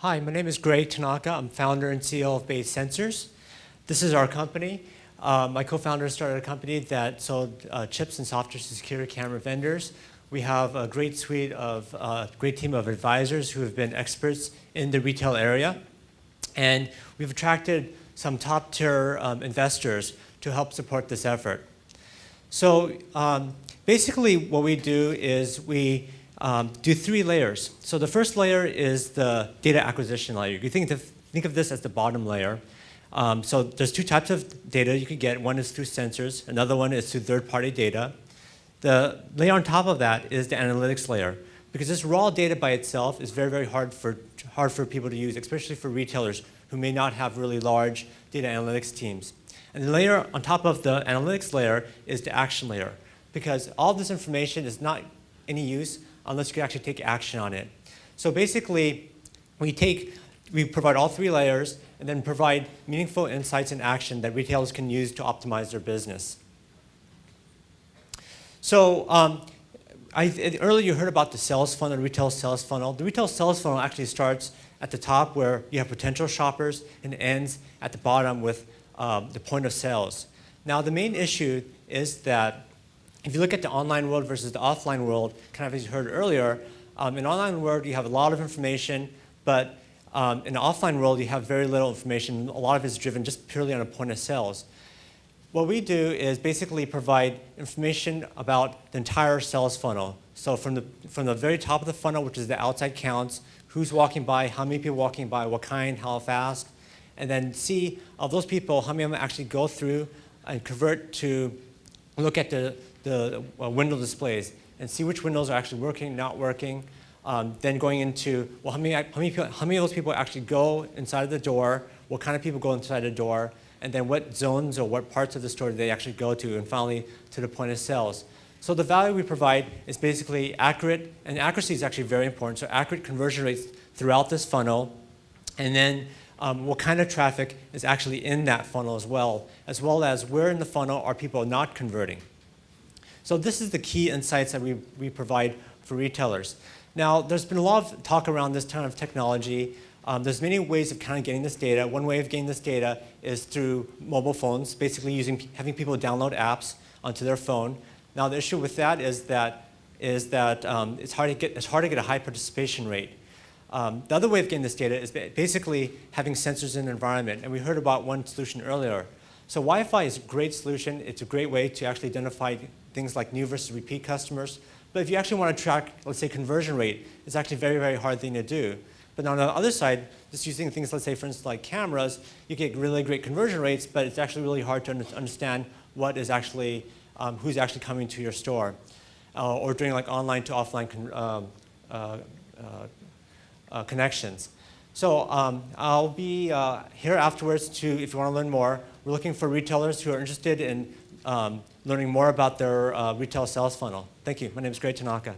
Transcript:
Hi, my name is Greg Tanaka. I'm founder and CEO of Base Sensors. This is our company. My co-founder started a company that sold chips and software to security camera vendors. We have a great suite of, great team of advisors who have been experts in the retail area. And we've attracted some top-tier investors to help support this effort. So basically what we do is we do 3 layers. So the first layer is the data acquisition layer. You think of this as the bottom layer. So there's 2 types of data you can get. One is through sensors. Another one is through third-party data. The layer on top of that is the analytics layer, because this raw data by itself is very, very hard for people to use, especially for retailers who may not have really large data analytics teams. And the layer on top of the analytics layer is the action layer, because all this information is not any use unless you can actually take action on it. So basically, we provide all 3 layers and then provide meaningful insights and action that retailers can use to optimize their business. So earlier you heard about the sales funnel, the retail sales funnel. The retail sales funnel actually starts at the top where you have potential shoppers and ends at the bottom with the point of sales. Now the main issue is that if you look at the online world versus the offline world, kind of as you heard earlier, in the online world you have a lot of information, but in the offline world you have very little information. A lot of it is driven just purely on a point of sales. What we do is basically provide information about the entire sales funnel. So from the very top of the funnel, which is the outside counts, who's walking by, how many people walking by, what kind, how fast, and then see of those people, how many of them actually go through and convert to look at the window displays and see which windows are actually working, not working. Then going into, well, how many of those people actually go inside of the door, what kind of people go inside the door, and then what zones or what parts of the store do they actually go to, and finally to the point of sales. So the value we provide is basically accurate, and accuracy is actually very important, so accurate conversion rates throughout this funnel, and then what kind of traffic is actually in that funnel as well as where in the funnel are people not converting. So this is the key insights that we provide for retailers. Now, there's been a lot of talk around this kind of technology. There's many ways of kind of getting this data. One way of getting this data is through mobile phones, basically having people download apps onto their phone. Now, the issue with that is that it's hard to get a high participation rate. The other way of getting this data is basically having sensors in the environment, and we heard about one solution earlier. So Wi-Fi is a great solution. It's a great way to actually identify things like new versus repeat customers. But if you actually want to track, let's say, conversion rate, it's actually a very, very hard thing to do. But on the other side, just using things, let's say, for instance, like cameras, you get really great conversion rates, but it's actually really hard to understand what is actually, who's actually coming to your store, or doing like online to offline connections. So I'll be here afterwards if you want to learn more. We're looking for retailers who are interested in learning more about their retail sales funnel. Thank you. My name is Greg Tanaka.